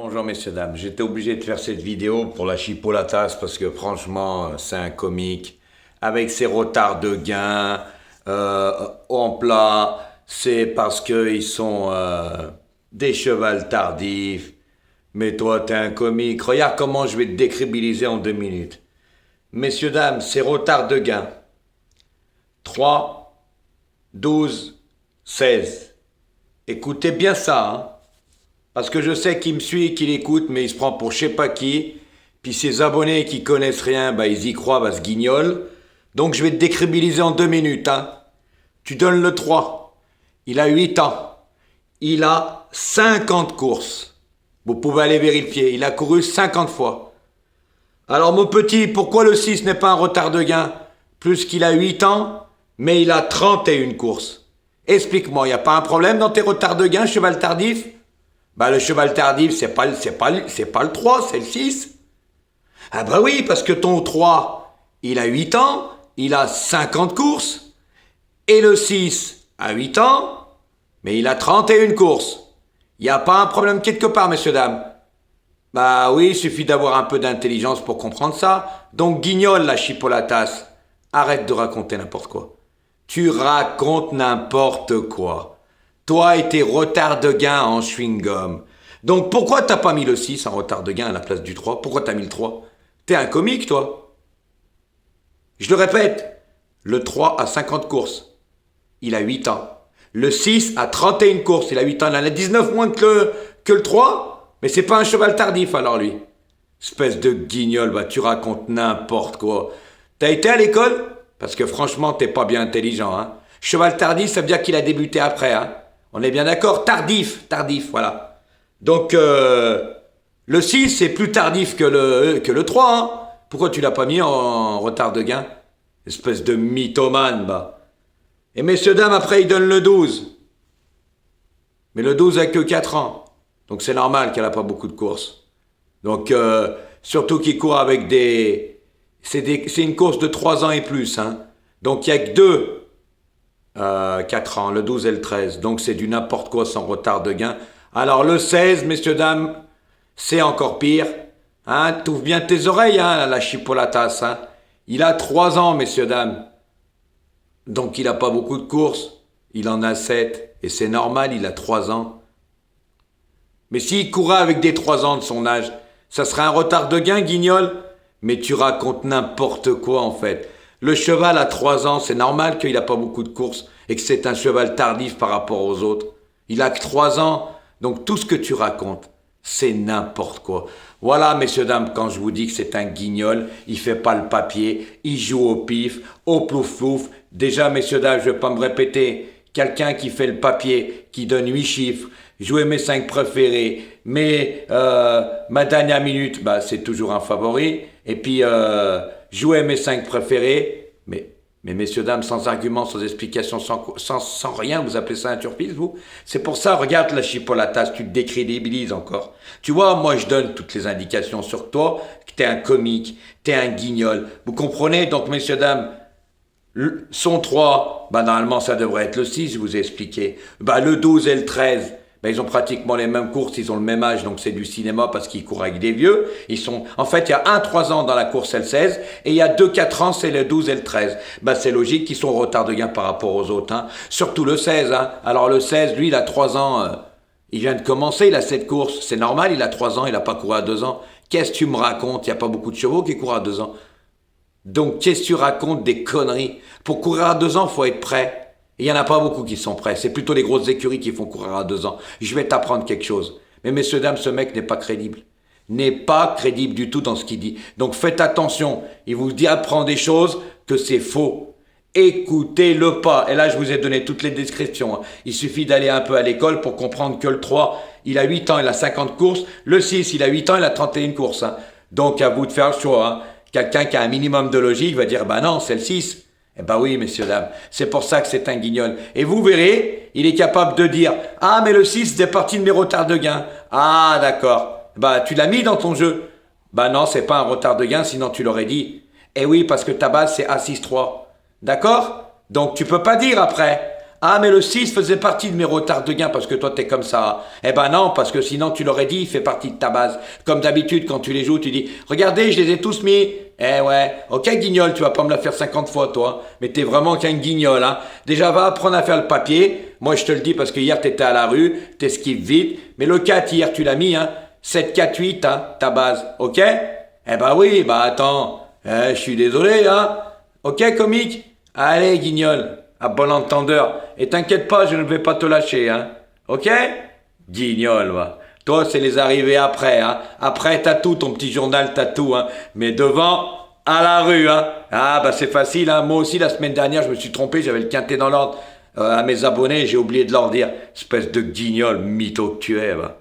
Bonjour messieurs, dames, j'étais obligé de faire cette vidéo pour la chipolatas parce que franchement c'est un comique avec ses retards de gain en plat, c'est parce qu'ils sont des chevals tardifs, mais toi t'es un comique, regarde comment je vais te décrédibiliser en 2 minutes. Messieurs, dames, c'est retards de gain, 3, 12, 16. Écoutez bien ça, hein. Parce que je sais qu'il me suit, qu'il écoute, mais il se prend pour je sais pas qui. Puis ses abonnés qui connaissent rien, bah ils y croient, bah ce guignol. Donc je vais te décrédibiliser en 2 minutes, hein. Tu donnes le 3. Il a 8 ans. Il a 50 courses. Vous pouvez aller vérifier. Il a couru 50 fois. Alors mon petit, pourquoi le 6 n'est pas un retard de gain? Plus qu'il a 8 ans, mais il a 31 courses. Explique-moi, il n'y a pas un problème dans tes retards de gain, cheval tardif? Bah le cheval tardif, c'est pas le 3, c'est le 6. Ah bah oui, parce que ton 3, il a 8 ans, il a 50 courses. Et le 6 a 8 ans, mais il a 31 courses. Il n'y a pas un problème quelque part, messieurs, dames. Bah oui, il suffit d'avoir un peu d'intelligence pour comprendre ça. Donc guignol la chipolatas. Arrête de raconter n'importe quoi. Tu racontes n'importe quoi. Toi et tes retards de gain en chewing-gum. Donc pourquoi t'as pas mis le 6 en retard de gain à la place du 3? Pourquoi t'as mis le 3? T'es un comique, toi. Je le répète, le 3 a 50 courses. Il a 8 ans. Le 6 a 31 courses. Il a 8 ans. Il en a 19 moins que le 3. Mais c'est pas un cheval tardif, alors, lui. Espèce de guignol, bah tu racontes n'importe quoi. T'as été à l'école? Parce que franchement, t'es pas bien intelligent, hein. Cheval tardif, ça veut dire qu'il a débuté après, hein. On est bien d'accord? Tardif, voilà. Donc, le 6, c'est plus tardif que le 3, hein. Pourquoi tu l'as pas mis en retard de gain? Espèce de mythomane, bah. Et messieurs, dames, après, ils donnent le 12. Mais le 12 a que 4 ans. Donc c'est normal qu'elle a pas beaucoup de courses. Donc, surtout qu'il court avec c'est une course de 3 ans et plus, hein. Donc il n'y a que 4 ans, le 12 et le 13. Donc c'est du n'importe quoi sans retard de gain. Alors le 16, messieurs, dames, c'est encore pire. Hein, t'ouvres bien tes oreilles, hein, la chipolatas. Hein. Il a 3 ans, messieurs, dames. Donc il n'a pas beaucoup de courses. Il en a 7. Et c'est normal, il a 3 ans. Mais s'il courait avec des 3 ans de son âge, ça serait un retard de gain, guignol? Mais tu racontes n'importe quoi, en fait. Le cheval a 3 ans, c'est normal qu'il n'a pas beaucoup de courses et que c'est un cheval tardif par rapport aux autres. Il a que 3 ans, donc tout ce que tu racontes, c'est n'importe quoi. Voilà, messieurs, dames, quand je vous dis que c'est un guignol, il fait pas le papier, il joue au pif, au plouf-plouf. Déjà, messieurs, dames, je vais pas me répéter, quelqu'un qui fait le papier, qui donne 8 chiffres, jouer mes 5 préférés, mais ma dernière minute, bah, c'est toujours un favori. Et puis, jouer mes 5 préférés, mais messieurs, dames, sans argument, sans explication, sans rien, vous appelez ça un turpisme, vous? C'est pour ça, regarde la chipolatas, tu te décrédibilises encore. Tu vois, moi je donne toutes les indications sur toi, que t'es un comique, t'es un guignol. Vous comprenez? Donc, messieurs, dames, son 3, bah normalement ça devrait être le 6, je vous ai expliqué. Bah le 12 et le 13, bah ils ont pratiquement les mêmes courses, ils ont le même âge, donc c'est du cinéma parce qu'ils courent avec des vieux. En fait, il y a un 3 ans dans la course, c'est le 16, et il y a 2 4 ans, c'est le 12 et le 13. Bah c'est logique qu'ils sont en retard de gain par rapport aux autres, hein. Surtout le 16, hein. Alors le 16, lui, il a 3 ans, il vient de commencer, il a 7 courses. C'est normal, il a 3 ans, il n'a pas couru à 2 ans. Qu'est-ce que tu me racontes? Il n'y a pas beaucoup de chevaux qui courent à 2 ans. Donc, qu'est-ce que tu racontes des conneries? Pour courir à 2 ans, il faut être prêt. Et il n'y en a pas beaucoup qui sont prêts. C'est plutôt les grosses écuries qui font courir à 2 ans. Je vais t'apprendre quelque chose. Mais messieurs, dames, ce mec n'est pas crédible. N'est pas crédible du tout dans ce qu'il dit. Donc, faites attention. Il vous dit apprendre des choses que c'est faux. Écoutez-le pas. Et là, je vous ai donné toutes les descriptions, hein. Il suffit d'aller un peu à l'école pour comprendre que le 3, il a 8 ans, il a 50 courses. Le 6, il a 8 ans, il a 31 courses, hein. Donc, à vous de faire le choix, hein. Quelqu'un qui a un minimum de logique va dire, bah non, c'est le 6. Eh ben oui, messieurs, dames, c'est pour ça que c'est un guignol. Et vous verrez, il est capable de dire, ah, mais le 6, c'est parti de mes retards de gain. Ah, d'accord. Bah, tu l'as mis dans ton jeu. Bah non, c'est pas un retard de gain, sinon tu l'aurais dit. Eh oui, parce que ta base, c'est A6-3. D'accord? Donc tu peux pas dire après, Ah, mais le 6 faisait partie de mes retards de gain parce que toi t'es comme ça. Eh ben non, parce que sinon tu l'aurais dit, il fait partie de ta base. Comme d'habitude, quand tu les joues, tu dis, regardez, je les ai tous mis. Eh ouais, ok guignol, tu vas pas me la faire 50 fois toi. Mais t'es vraiment qu'un guignol, hein. Déjà, va apprendre à faire le papier. Moi, je te le dis parce que hier t'étais à la rue, t'esquives vite. Mais le 4, hier, tu l'as mis, hein. 7, 4, 8, hein, ta base, ok? Eh ben oui, bah attends. Je suis désolé, hein. Ok, comique? Allez, guignol. À bon entendeur. Et t'inquiète pas, je ne vais pas te lâcher, hein. Ok? Guignol, va. Toi, c'est les arrivées après, hein. Après, t'as tout, ton petit journal, t'as tout, hein. Mais devant, à la rue, hein. Ah, bah c'est facile, hein. Moi aussi, la semaine dernière, je me suis trompé, j'avais le quintet dans l'ordre à mes abonnés, j'ai oublié de leur dire. Espèce de guignol, mytho que tu es, va.